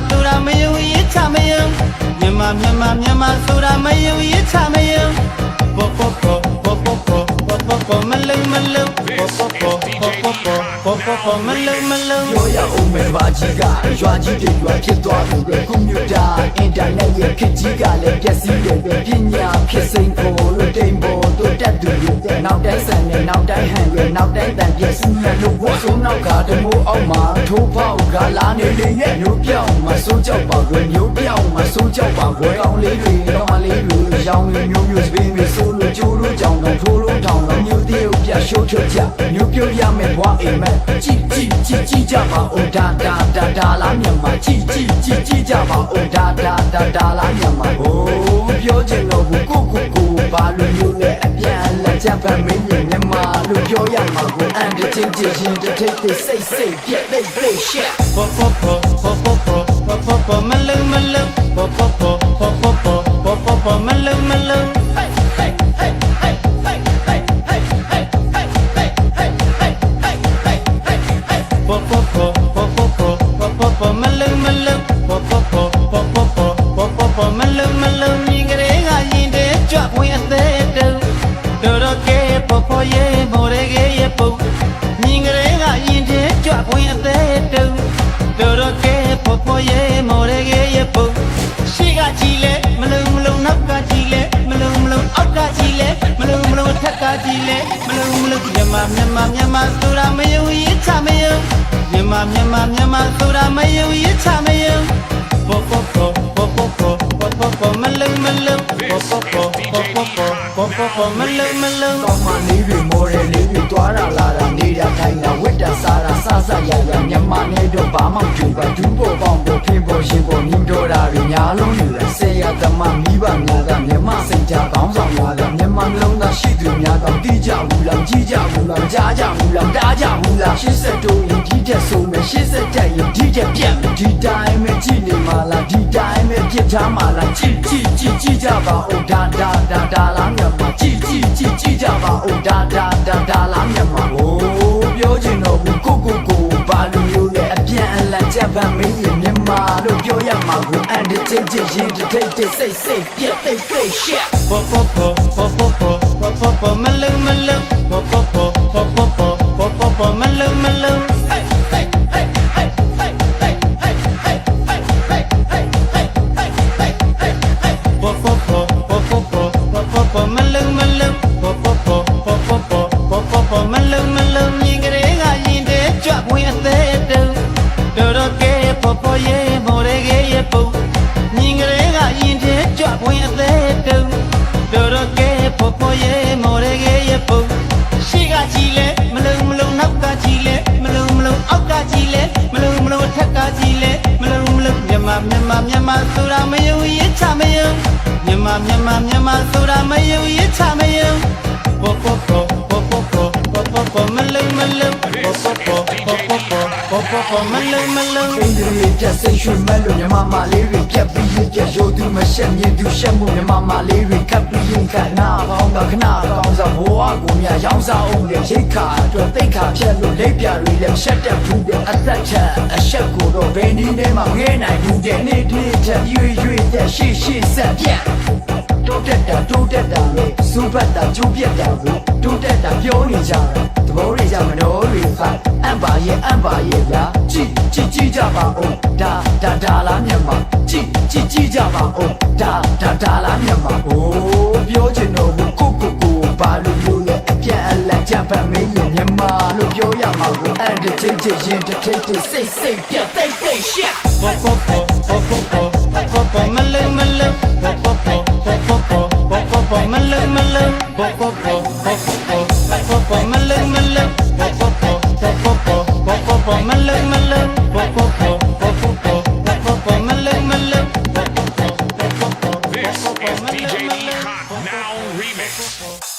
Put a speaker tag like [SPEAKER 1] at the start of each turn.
[SPEAKER 1] ဆိုတာမယုံရင်ချမယုံမြန်မာဆိုတာမယုံရင်ချမယုံပေါ်မလုံမလုံ
[SPEAKER 2] ပြောရအောင်မယ်ဘာကြီးကရွာကြီးတွေရွာဖြစ်သွားပြီကွန်ပျူတာအင်တာနက်ရဲ့ခေတ်ကြီးကလည်းပျက်စီးတယ်ပဲပညာဖြစ်စိန်ခေါ်လို့တိမ်ပေါ်တို့တက်သူတွေနောက်တိုင်းဆန်နဲ့နောက်တိုင်းဟန်ရဲ့နောက်တိုင်းတန်ပြည့်စုံရလို့ဝတ်ဆိုးနောက်ကတမိုးအောက်မှာထိုးပေါက်ကလာနေလေရဲ့မျိုးပြောင်းမှာစိုးကြောက်ပါကွယ်မျိုးပြောင်းမှာစိုးကြောက်ပါကွယ်ကောင်းလေးတွေတော့မလေးတွေရောင်းလေးမျိုးမျိုးစပင်းတွေဆိုးလို့ကြိုးလို့ကြောင်တော့ထိုးလို့ထောင်တော့မျိုးသေးပြရှိုးထွက်ကြမျိုးပြုတ်ရမယ်ဘွားအိမ်မက်ကြည့်ကြပါဦးဒါလားမြန်မာကြည့်ကြပါဦးဒါလားမြန်မာဟိုးပြောချင်တော့ဘူးကိုဘာလို့မျိုးလဲအပြန်လက်ချက်ပဲမင်းမြန်မာလို့ပြောရမှာကိုအန်တချင်းချင်းတထိတ်စိတ်ပြက်သိရှက်
[SPEAKER 1] မလုံမလုံရှိကကြည့်လဲမလုံနောက်ကကြည့်လဲမလုံအောက်ကကြည့်လဲမလုံထက်ကကြည့်လဲမလုံမြန်မာဆိုတာမယုံရင်ချမယုံမြန်မာဆိုတာမယုံရင်ချမယုံမလုံကော
[SPEAKER 2] င်းမလေးတွေမော်ဒယ်လေးတွေတွားတာလာတာနေတာထိုင်တာဝတ်တာစားတာစရမြန်မာနဲ့တော့ဘာမှမကြည့်ပါဒူးပေါ်ပေါင်းပေါ်ဖင်းပေါ်ရှင်ပေါ်မြင်တော့တာတွေများလုံးနေလဲဆေးရသမမိဘများကမြန်မာစိတ်ဓာတ်ကောင်းဆောင်များကမြန်မာလုံးသားရှိသူများတော့တီးကြဘူးလားကြီးကြဘူးလားကြားကြဘူးလားတားကြဘူးလား80တိုးရင်ဒီတက်ဆုံးမယ်80တက်ရင်ဒီတက်ပြတ်ဒီတိုင်းပဲကြည့်နေမှာလားဒီတိုင်းပဲပြစ်ထားမှာလားကြည့်ကြပါဦးဒါလားမြန်မာကြည့်ကြပါဦးဒါလားမြန်မာဟိုးပြောချင်တော့ဘူးကိုဘာလို့လို့လဲအပြန်အလှန်ချက်ပန်းမင်းမြန်မာလို့ပြောရမှာကိုအန်တချင်းရင်တထိတ်စိတ်ပြက်သိရှက်
[SPEAKER 1] မလုံမလုံညီကလေးကရင်တဲ့ကြွဝင်အသေးတူတော်တော်ကဲပေါ်ရဲ့မော်ရကဲရဲ့ပုံညီကလေးကရင်တဲ့ကြွဝင်အသေးတူတော်တော်ကဲပေါ်ရဲ့မော်ရကဲရဲ့ပုံရှိကကြည့်လဲမလုံနောက်ကကြည့်လဲမလုံအောက်ကကြည့်လဲမလုံထက်ကကြည့်လဲမလုံမြန်မာဆိုတာမယုံရင်ချမယုံမြန်မာဆိုတာမယုံရင်ချမယုံမလုံအင်္ဂလိပ်
[SPEAKER 2] ပြတ်စိတ်ရွှေမဲ့လို့မြန်မာမလေးတွေပြတ်ပြီးပြတ်ရိုးသူမရှက်မြင်သူရှက်မှုမြန်မာမလေးတွေကပ်ပြီးရင်ခဏပေါင်းတော့ခဏကောင်းစားဘဝကိုမြရောင်းစားအောင်လေရိတ်ခါအတွက်သိခါဖြတ်လို့လက်ပြတွေလည်းရှက်တတ်ဘူးတဲ့အသက်ချက်အဆက်ကိုတော့ဘယ်နည်းနဲ့မှငဲနိုင်ဘူးတဲ့နေ့ချက်ရွေတဲ့ရှေ့ဆက်ပြတ်တိုးတက်တာလေစူပတ်တာကျိုးပြတ်တာကိုတိုးတက်တာပြောနေကြတာသဘောတွေကြမတော်တွေဖိုက်အံပါရဲ့ဗျာကြည့်ကြပါဦးဒါလားမြန်မာကြည့်ကြပါဦးဒါလားမြန်မာဟိုးပြောချင်တော့ဘူးကိုဘာလို့လဲအပြန်အလှန်ကြပမင်းမြန်မာလို့ပြောရမှာကိုအန်တချင်းရင်တထိတ်စိတ်ပြတ်သိရှက်
[SPEAKER 1] မလုံမလုံမလုံမလုံ
[SPEAKER 3] This is DJ Now Remix.